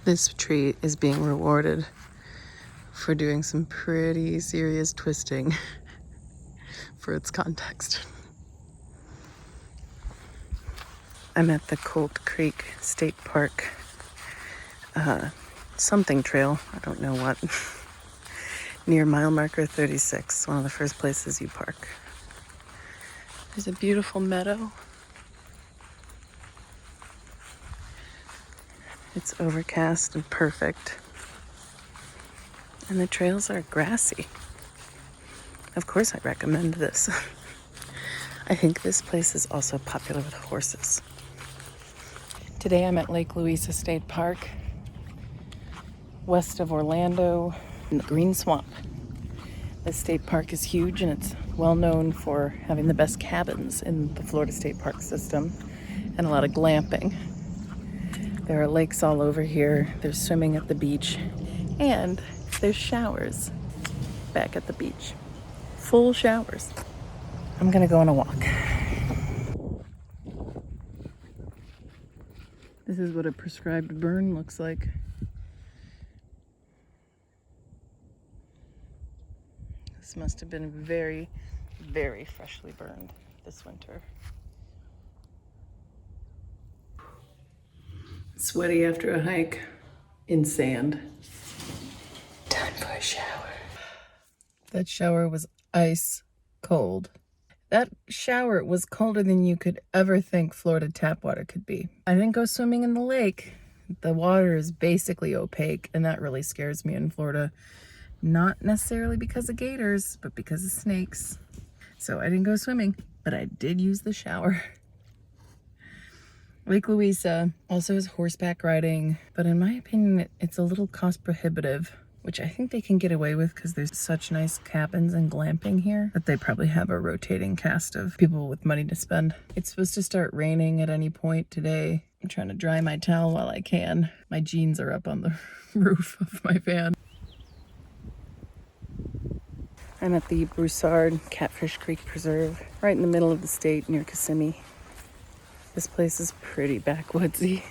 This tree is being rewarded for doing some pretty serious twisting for its context. I'm at the Colt Creek State Park something trail, I don't know what, near mile marker 36, one of the first places you park. There's a beautiful meadow. It's overcast and perfect. And the trails are grassy. Of course I recommend this. I think this place is also popular with horses. Today I'm at Lake Louise State Park, west of Orlando, in the Green Swamp. This state park is huge and it's well known for having the best cabins in the Florida State Park system and a lot of glamping. There are lakes all over here, there's swimming at the beach, and there's showers back at the beach. Full showers. I'm gonna go on a walk. This is what a prescribed burn looks like. This must have been very, very freshly burned this winter. Sweaty after a hike in sand. Time for a shower. That shower was ice cold. That shower was colder than you could ever think Florida tap water could be. I didn't go swimming in the lake. The water is basically opaque, and that really scares me in Florida. Not necessarily because of gators, but because of snakes. So I didn't go swimming, but I did use the shower. Lake Louise also has horseback riding, but in my opinion, it's a little cost prohibitive, which I think they can get away with because there's such nice cabins and glamping here that they probably have a rotating cast of people with money to spend. It's supposed to start raining at any point today. I'm trying to dry my towel while I can. My jeans are up on the roof of my van. I'm at the Broussard Catfish Creek Preserve, right in the middle of the state near Kissimmee. This place is pretty backwoodsy.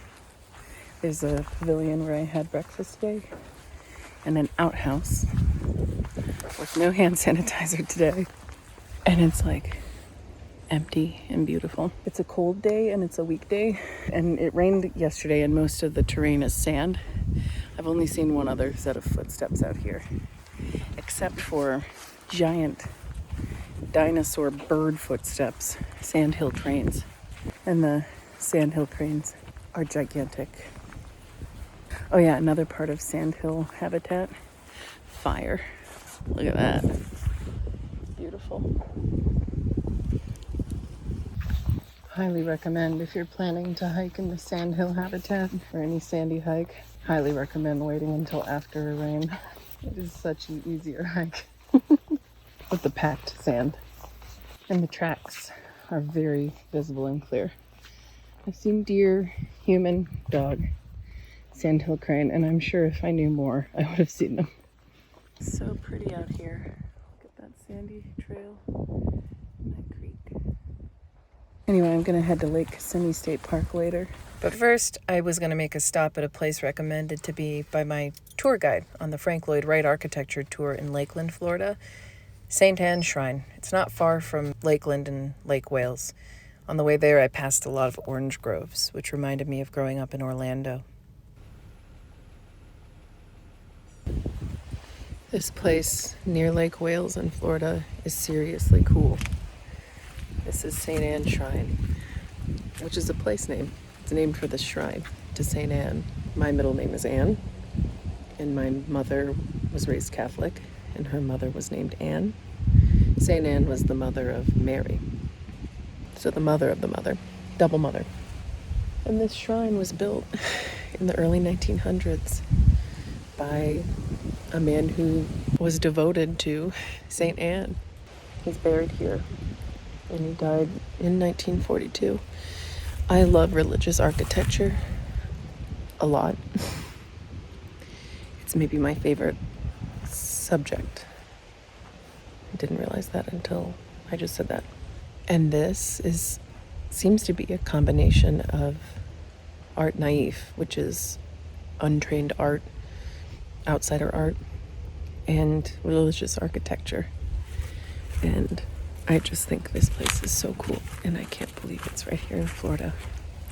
There's a pavilion where I had breakfast today and an outhouse with no hand sanitizer today. And it's like empty and beautiful. It's a cold day and it's a weekday, and it rained yesterday and most of the terrain is sand. I've only seen one other set of footsteps out here, except for giant dinosaur bird footsteps, sandhill cranes. And the sandhill cranes are gigantic. Oh yeah, another part of sandhill habitat, fire. Look at that. Beautiful. Highly recommend if you're planning to hike in the sandhill habitat or any sandy hike. Highly recommend waiting until after a rain. It is such an easier hike with the packed sand. And the tracks are very visible and clear. I've seen deer, human, dog, sandhill crane, and I'm sure if I knew more, I would have seen them. So pretty out here. Look at that sandy trail and that creek. Anyway, I'm gonna head to Lake Kissimmee State Park later. But first, I was gonna make a stop at a place recommended to me by my tour guide on the Frank Lloyd Wright architecture tour in Lakeland, Florida. St. Anne's Shrine. It's not far from Lakeland and Lake Wales. On the way there, I passed a lot of orange groves, which reminded me of growing up in Orlando. This place near Lake Wales in Florida is seriously cool. This is St. Anne's Shrine, which is a place name. It's named for the shrine to St. Anne. My middle name is Anne, and my mother was raised Catholic, and her mother was named Anne. St. Anne was the mother of Mary. So the mother of the mother, double mother. And this shrine was built in the early 1900s by a man who was devoted to St. Anne. He's buried here, and he died in 1942. I love religious architecture a lot. It's maybe my favorite subject. I didn't realize that until I just said that. And this seems to be a combination of art naif, which is untrained art, outsider art, and religious architecture. And I just think this place is so cool, and I can't believe it's right here in Florida,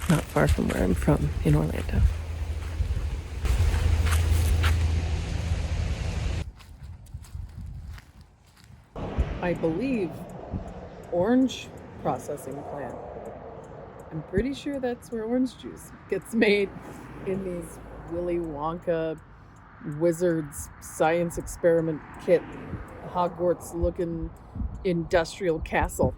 not far from where I'm from, in Orlando. I believe orange processing plant. I'm pretty sure that's where orange juice gets made, in these Willy Wonka wizards science experiment kit, Hogwarts looking industrial castle.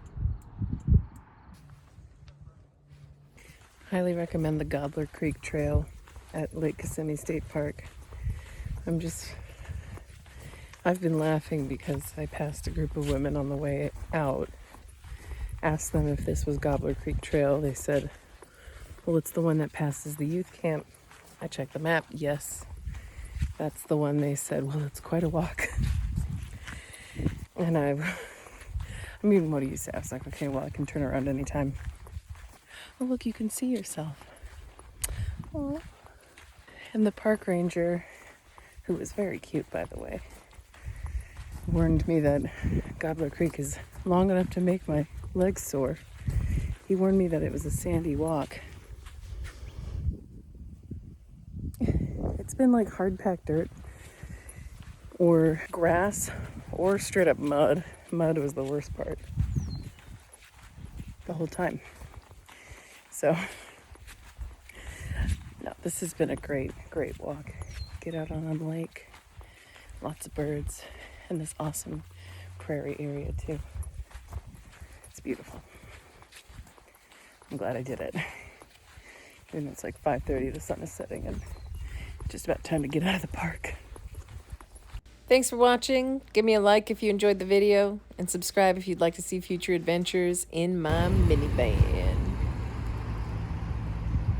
Highly recommend the Gobbler Creek Trail at Lake Kissimmee State Park. I've been laughing because I passed a group of women on the way out, asked them if this was Gobbler Creek Trail. They said, well, it's the one that passes the youth camp. I checked the map. Yes, that's the one. They said, well, it's quite a walk. And I mean, what do you say? I was like, okay, well, I can turn around anytime. Oh, look, you can see yourself. Oh. And the park ranger, who was very cute, by the way, warned me that Gobbler Creek is long enough to make my legs sore. He warned me that it was a sandy walk. It's been like hard packed dirt or grass or straight up mud. Mud was the worst part the whole time. So, no, this has been a great walk. Get out on a lake, lots of birds, and this awesome prairie area too. It's beautiful. I'm glad I did it. And it's like 5:30, the sun is setting, and just about time to get out of the park. Thanks for watching. Give me a like if you enjoyed the video, and subscribe if you'd like to see future adventures in my minivan.